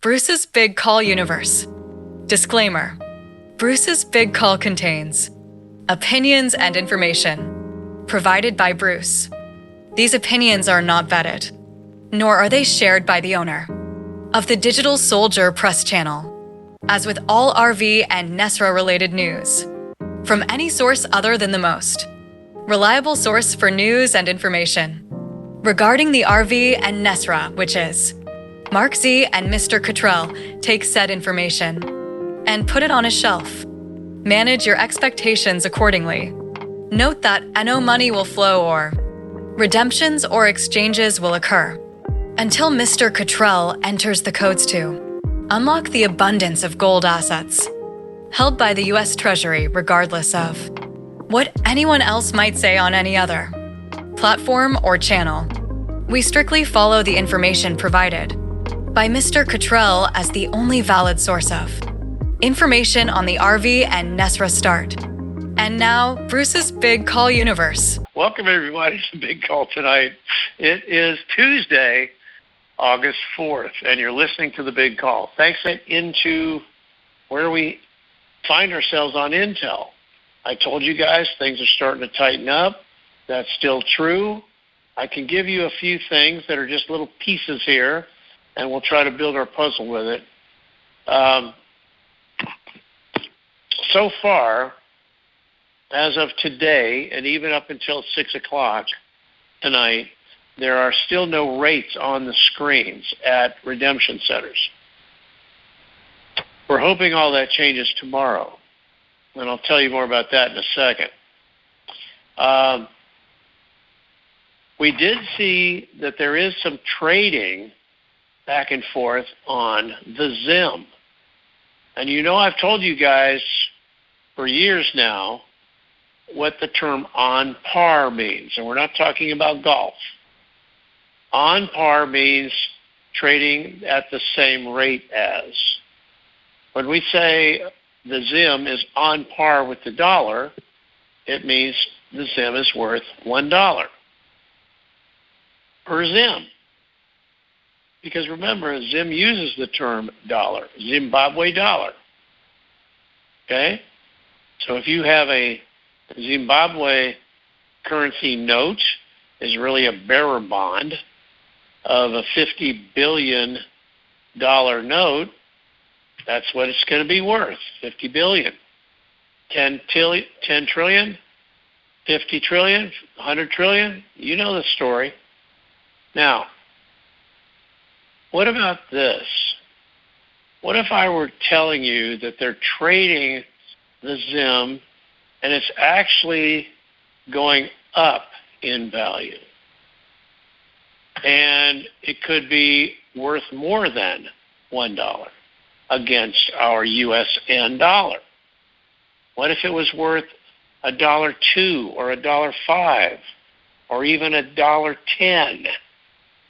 Bruce's Big Call Universe. Disclaimer. Bruce's Big Call contains opinions and information provided by Bruce. These opinions are not vetted, nor are they shared by the owner of the Digital Soldier Press Channel. As with all RV and NESARA-related news, from any source other than the most reliable source for news and information regarding the RV and NESARA, which is Mark Z and Mr. Cottrell, take said information and put it on a shelf. Manage your expectations accordingly. Note that NO money will flow or redemptions or exchanges will occur until Mr. Cottrell enters the codes to unlock the abundance of gold assets held by the U.S. Treasury, regardless of what anyone else might say on any other platform or channel. We strictly follow the information provided by Mr. Cottrell as the only valid source of information on the RV and NESARA start. And now, Bruce's Big Call Universe. Welcome, everybody, to Big Call tonight. It is Tuesday, August 4th, and you're listening to the Big Call. Thanks into where we find ourselves on Intel. I told you guys things are starting to tighten up. That's still true. I can give you a few things that are just little pieces here, and we'll try to build our puzzle with it. So far, as of today, and even up until 6 o'clock tonight, there are still no rates on the screens at redemption centers. We're hoping all that changes tomorrow, and I'll tell you more about that in a second. We did see that there is some trading back and forth on the ZIM. And you know I've told you guys for years now what the term on par means, and we're not talking about golf. On par means trading at the same rate as. When we say the ZIM is on par with the dollar, it means the ZIM is worth $1 per ZIM. Because remember, ZIM uses the term dollar, Zimbabwe dollar. Okay? So if you have a Zimbabwe currency note, is really a bearer bond of a $50 billion note, that's what it's going to be worth, $50 billion. 10 trillion, 50 trillion, 100 trillion, you know the story. Now, what about this? What if I were telling you that they're trading the ZIM and it's actually going up in value? And it could be worth more than $1 against our USN dollar. What if it was worth $1.02 or $1.05 or even $1.10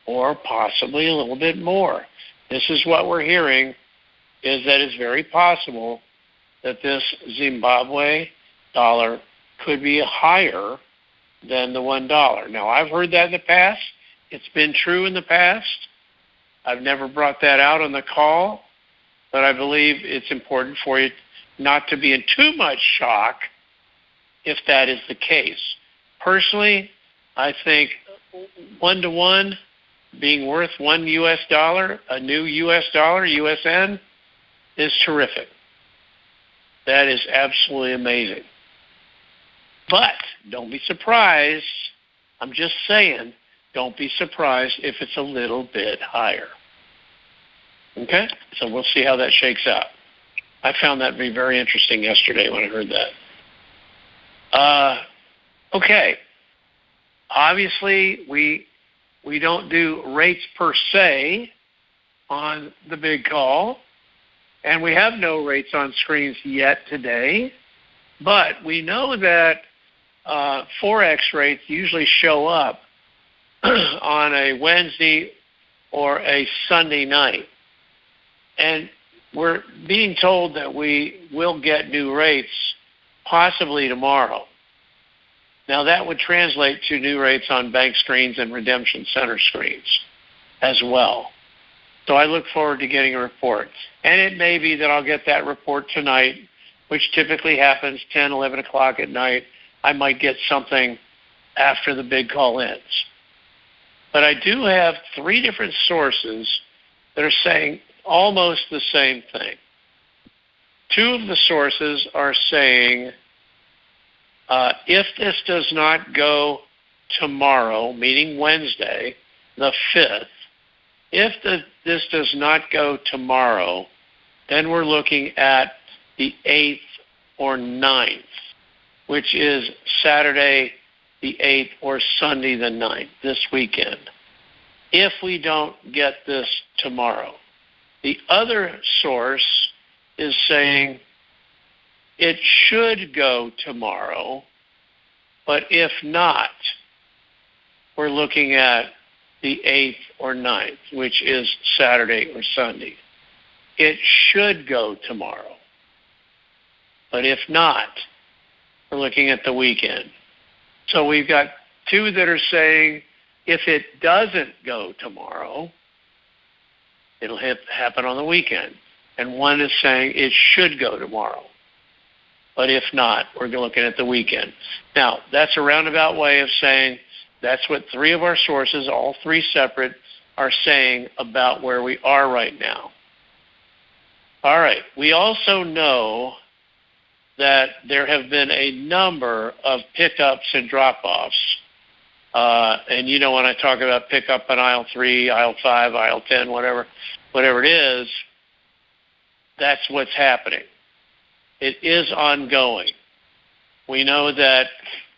or possibly a little bit more? This is what we're hearing, is that it's very possible that this Zimbabwe dollar could be higher than the $1. Now, I've heard that in the past. It's been true in the past. I've never brought that out on the call, but I believe it's important for you not to be in too much shock if that is the case. Personally, I think 1-to-1 being worth $1 US, a new US dollar, USN, is terrific. That is absolutely amazing. But don't be surprised. I'm just saying, don't be surprised if it's a little bit higher. Okay? So we'll see how that shakes out. I found that to be very interesting yesterday when I heard that. Okay. Obviously, we don't do rates per se on the Big Call, and we have no rates on screens yet today, but we know that Forex rates usually show up on a Wednesday or a Sunday night. And we're being told that we will get new rates possibly tomorrow. Now, that would translate to new rates on bank screens and redemption center screens as well. So I look forward to getting a report. And it may be that I'll get that report tonight, which typically happens 10, 11 o'clock at night. I might get something after the big call ends. But I do have 3 different sources that are saying almost the same thing. 2 of the sources are saying if this does not go tomorrow, meaning Wednesday, the 5th, if this does not go tomorrow, then we're looking at the 8th or 9th, which is Saturday the 8th or Sunday the 9th, this weekend, if we don't get this tomorrow. The other source is saying it should go tomorrow, but if not, we're looking at the 8th or 9th, which is Saturday or Sunday. It should go tomorrow, but if not, we're looking at the weekend. So we've got 2 that are saying if it doesn't go tomorrow, it'll happen on the weekend. And 1 is saying it should go tomorrow. But if not, we're looking at the weekend. Now, that's a roundabout way of saying that's what 3 of our sources, all 3 separate, are saying about where we are right now. All right. We also know that there have been a number of pickups and drop-offs. And you know when I talk about pickup on aisle 3, aisle 5, aisle 10, whatever it is, that's what's happening. It is ongoing. We know that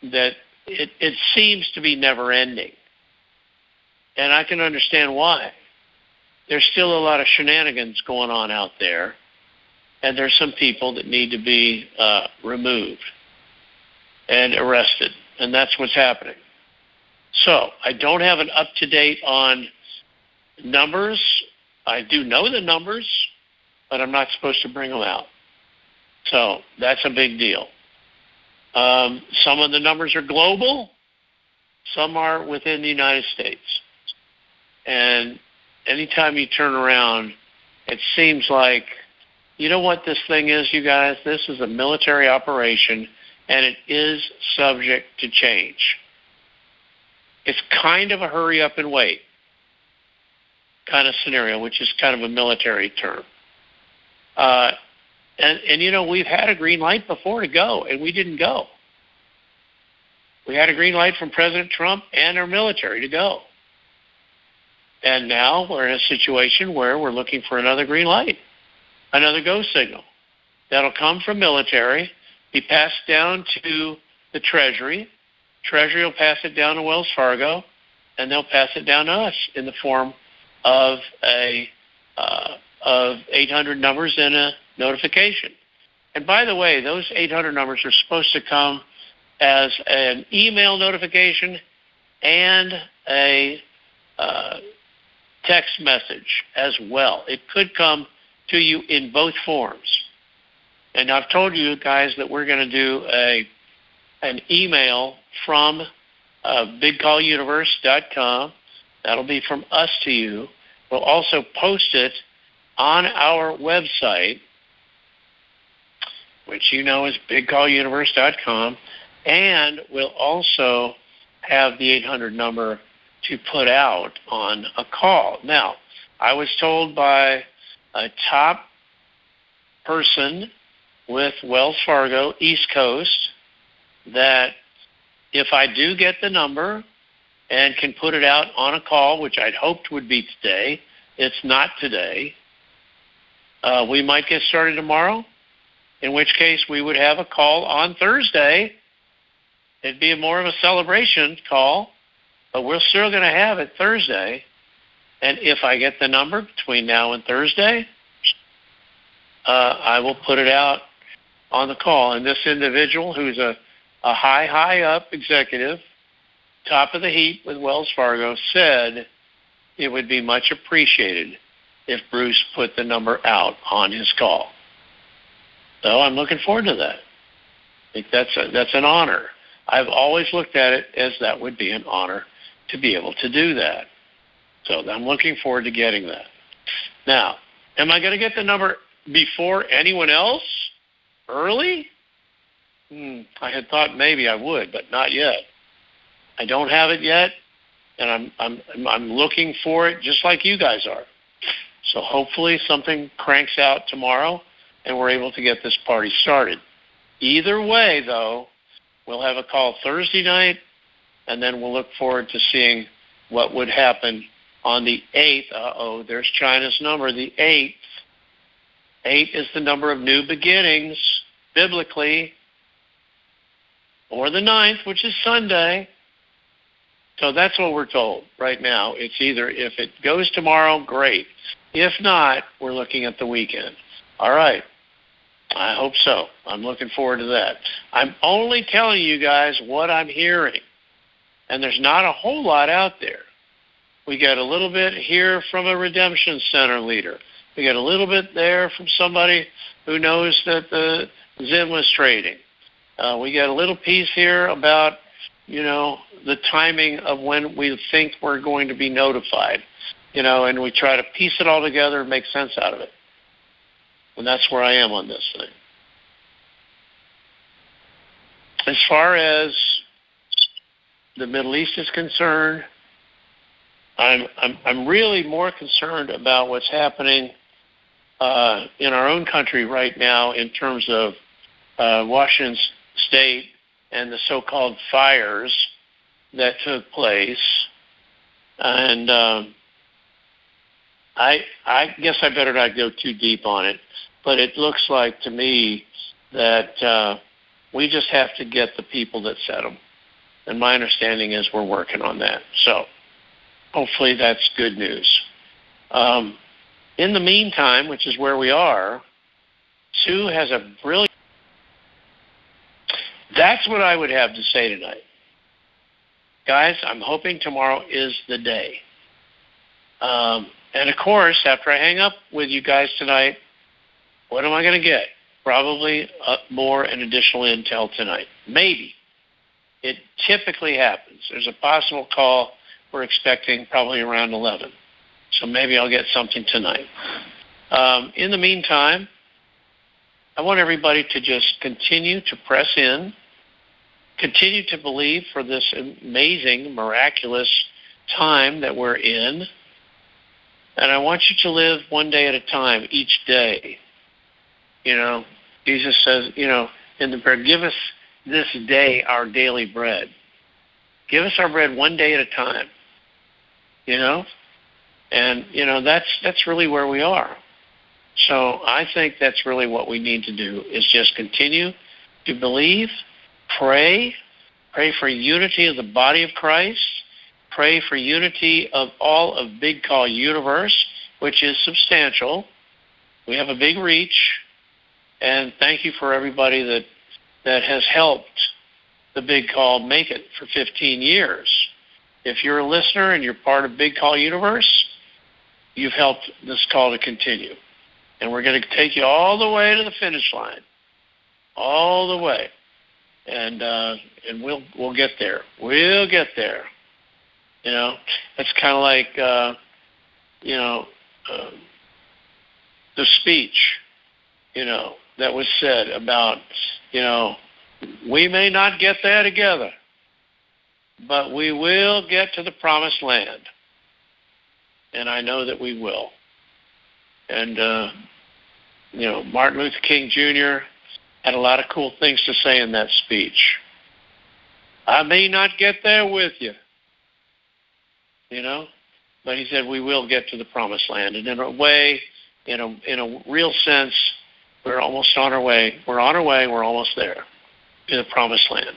it seems to be never ending. And I can understand why. There's still a lot of shenanigans going on out there, and there's some people that need to be removed and arrested, and that's what's happening. So I don't have an up-to-date on numbers. I do know the numbers, but I'm not supposed to bring them out. So that's a big deal. Some of the numbers are global. Some are within the United States. And anytime you turn around, it seems like, you know what this thing is, you guys? This is a military operation, and it is subject to change. It's kind of a hurry up and wait kind of scenario, which is kind of a military term. And you know, we've had a green light before to go, and we didn't go. We had a green light from President Trump and our military to go. And now we're in a situation where we're looking for another green light, another go signal. That'll come from military, be passed down to the Treasury. Treasury will pass it down to Wells Fargo, and they'll pass it down to us in the form of of 800 numbers and a notification. And by the way, those 800 numbers are supposed to come as an email notification and a text message as well. It could come to you in both forms. And I've told you guys that we're going to do an email from bigcalluniverse.com. That'll be from us to you. We'll also post it on our website, which you know is bigcalluniverse.com, and we'll also have the 800 number to put out on a call. Now, I was told by a top person with Wells Fargo, East Coast, that if I do get the number and can put it out on a call, which I'd hoped would be today, it's not today, we might get started tomorrow, in which case we would have a call on Thursday. It'd be more of a celebration call, but we're still going to have it Thursday. And if I get the number between now and Thursday, I will put it out on the call. And this individual, who's a high up executive, top of the heap with Wells Fargo, said it would be much appreciated if Bruce put the number out on his call. So I'm looking forward to that. I think that's an honor. I've always looked at it as that would be an honor to be able to do that. So I'm looking forward to getting that. Now, am I going to get the number before anyone else early? I had thought maybe I would, but not yet. I don't have it yet, and I'm looking for it just like you guys are. So hopefully something cranks out tomorrow, and we're able to get this party started. Either way, though, we'll have a call Thursday night, and then we'll look forward to seeing what would happen on the 8th. There's China's number, the 8th. 8 is the number of new beginnings, biblically, or the 9th, which is Sunday. So that's what we're told right now. It's either, if it goes tomorrow, great. If not, we're looking at the weekend. All right. I hope so. I'm looking forward to that. I'm only telling you guys what I'm hearing, and there's not a whole lot out there. We get a little bit here from a redemption center leader. We get a little bit there from somebody who knows that the Zim was trading. We get a little piece here about, the timing of when we think we're going to be notified, and we try to piece it all together and make sense out of it. And that's where I am on this thing. As far as the Middle East is concerned, I'm really more concerned about what's happening in our own country right now in terms of Washington State and the so-called fires that took place. And I guess I better not go too deep on it, but it looks like to me that we just have to get the people that set them. And my understanding is we're working on that. So hopefully that's good news. In the meantime, which is where we are, Sue has a brilliant... That's what I would have to say tonight. Guys, I'm hoping tomorrow is the day. And of course, after I hang up with you guys tonight, what am I going to get? Probably more and additional intel tonight. Maybe. It typically happens. There's a possible call we're expecting probably around 11. So maybe I'll get something tonight. In the meantime, I want everybody to just continue to press in, continue to believe for this amazing, miraculous time that we're in. And I want you to live one day at a time, each day. Jesus says, in the prayer, give us this day our daily bread. Give us our bread one day at a time. And, that's really where we are. So I think that's really what we need to do, is just continue to believe, pray for unity of the body of Christ, pray for unity of all of Big Call Universe, which is substantial. We have a big reach, and thank you for everybody that has helped the Big Call make it for 15 years. If you're a listener and you're part of Big Call Universe, you've helped this call to continue. And we're going to take you all the way to the finish line. All the way. And we'll get there. We'll get there. It's kind of like, the speech, that was said about, we may not get there together, but we will get to the promised land. And I know that we will. And, Martin Luther King Jr. had a lot of cool things to say in that speech. I may not get there with you, but he said we will get to the promised land. And in a way, in a real sense, we're almost on our way. We're on our way. We're almost there to the promised land.